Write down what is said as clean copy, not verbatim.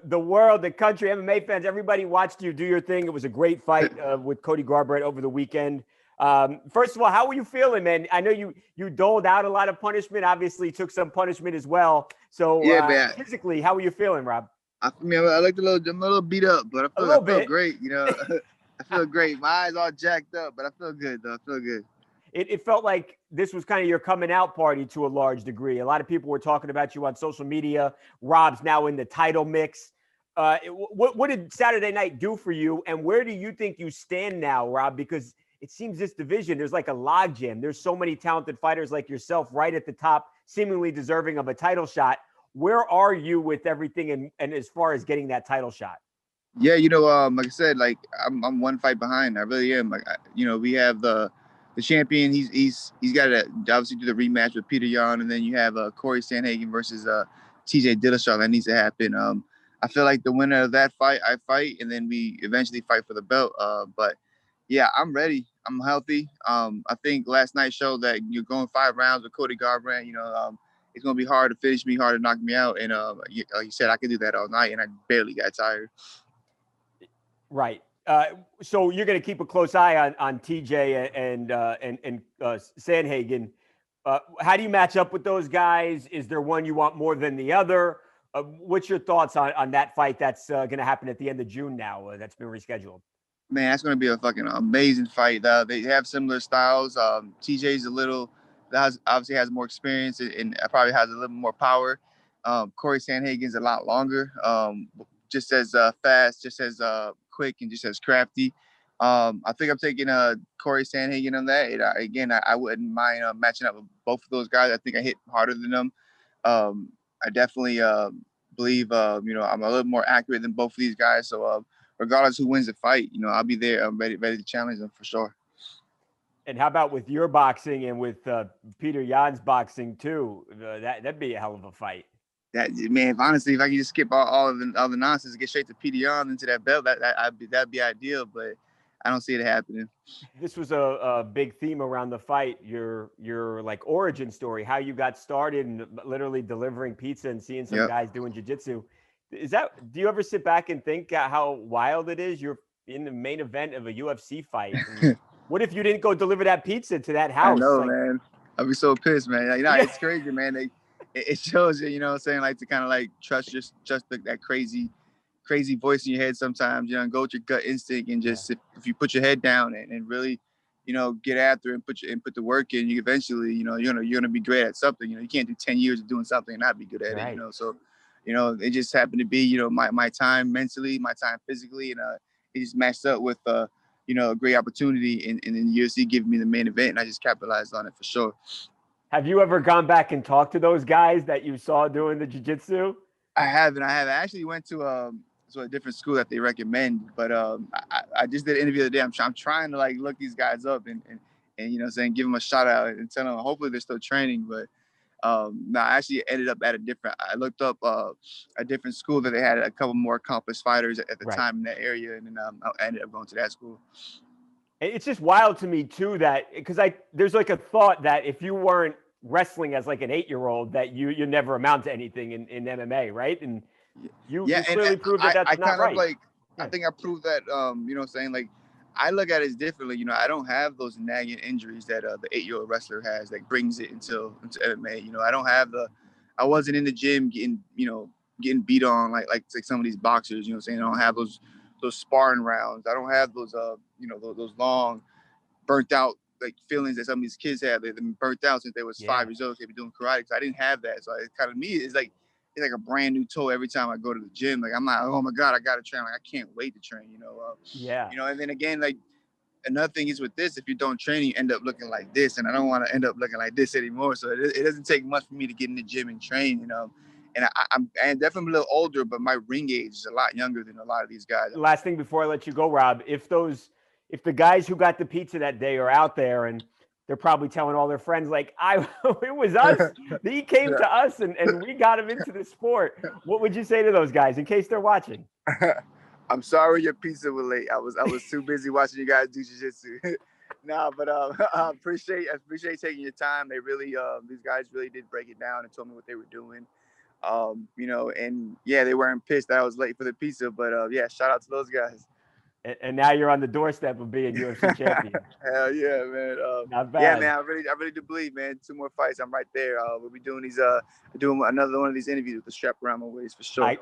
The world, the country, MMA fans, everybody watched you do your thing. It was a great fight with Cody Garbrandt over the weekend. First of all, how were you feeling, man? I know you doled out a lot of punishment. Obviously, took some punishment as well. So Yeah, man. physically, how were you feeling, Rob? I mean, I looked I'm a little beat up, but A I little feel bit. great. I feel great. My eyes all jacked up, but I feel good though. I feel good. It felt like this was kind of your coming out party to a large degree. A lot of people were talking about you on social media. Rob's now in the title mix. What did Saturday night do for you? And where do you think you stand now, Rob? Because it seems this division, there's like a logjam. There's so many talented fighters like yourself right at the top, seemingly deserving of a title shot. Where are you with everything and as far as getting that title shot? Yeah, like I said, like I'm one fight behind. I really am. We have the champion. He's got to obviously do the rematch with Peter Yan, and then you have Cory Sandhagen versus TJ Dillashaw. That needs to happen. I feel like the winner of that fight, I fight, and then we eventually fight for the belt. But yeah, I'm ready. I'm healthy. I think last night showed that you're going 5 rounds with Cody Garbrandt. It's gonna be hard to finish me, hard to knock me out. And like you said, I could do that all night, and I barely got tired. Right. So you're going to keep a close eye on TJ and Sandhagen. How do you match up with those guys? Is there one you want more than the other? What's your thoughts on that fight that's going to happen at the end of June now? That's been rescheduled. Man, that's going to be a fucking amazing fight. They have similar styles. TJ's obviously has more experience and probably has a little more power. Cory Sandhagen's a lot longer, just as fast, just as quick, and just as crafty. I think I'm taking Cory Sandhagen on that. I wouldn't mind matching up with both of those guys. I think I hit harder than them. I definitely believe, I'm a little more accurate than both of these guys. So, regardless who wins the fight, I'll be there. I'm ready to challenge them for sure. And how about with your boxing and with Peter Yan's boxing too? That'd be a hell of a fight. That man, honestly, if I could just skip all the nonsense and get straight to Peter Yan into that belt, that'd be ideal. But I don't see it happening. This was a big theme around the fight. Your like origin story, how you got started, and literally delivering pizza and seeing some Yep. guys doing jiu-jitsu. Do you ever sit back and think how wild it is? You're in the main event of a UFC fight, and what if you didn't go deliver that pizza to that I house? know, Like, man. I'd be so pissed, man. yeah, It's crazy, man. It shows you, what I'm saying, like to kind of like trust that crazy voice in your head sometimes, go with your gut instinct and yeah, just if you put your head down and really, get after it and put the work in, you eventually, you're gonna be great at something. You can't do 10 years of doing something and not be good at it, right. So, it just happened to be, my time mentally, my time physically, and it just matched up with a great opportunity in the UFC giving me the main event, and I just capitalized on it for sure. Have you ever gone back and talked to those guys that you saw doing the jiu-jitsu? I haven't. I actually went to a different school that they recommend, but I just did an interview the other day. I'm trying to like look these guys up and saying give them a shout out and tell them hopefully they're still training. But no, I actually ended up at I looked up a different school that they had a couple more accomplished fighters at the Right. time in that area, and then I ended up going to that school. It's just wild to me too that because there's like a thought that if you weren't wrestling as like an 8-year-old that you never amount to anything in MMA, right? And Yeah, you and clearly proved that I that's not kind of right. like I Yeah. think I proved that saying like I look at it differently. I don't have those nagging injuries that the 8-year-old wrestler has that brings it into MMA. I don't have I wasn't in the gym getting beat on like some of these boxers. Saying I don't have those sparring rounds. I don't have those those long burnt out like feelings that some of these kids have. They've been burnt out since they was Yeah. 5 years old. They've been doing karate. So I didn't have that. So it kind of me it's like a brand new toe every time I go to the gym. Like I'm like, oh my god, I got to train. Like I can't wait to train. Yeah. And then again, like another thing is with this, if you don't train, you end up looking like this, and I don't want to end up looking like this anymore. So it doesn't take much for me to get in the gym and train. And I'm definitely a little older, but my ring age is a lot younger than a lot of these guys. Last thing before I let you go, Rob, if the guys who got the pizza that day are out there and they're probably telling all their friends like it was us. He came to us and we got him into the sport. What would you say to those guys in case they're watching? I'm sorry your pizza was late. I was too busy watching you guys do jiu-jitsu. Nah, but I appreciate taking your time. They really these guys really did break it down and told me what they were doing. You know, and yeah, they weren't pissed that I was late for the pizza, but yeah, shout out to those guys. And now you're on the doorstep of being UFC champion. Hell yeah, man. Not bad. Yeah, man. I really do believe, man. 2 more fights, I'm right there. We'll be doing these. Doing another one of these interviews with the strap around my waist for sure.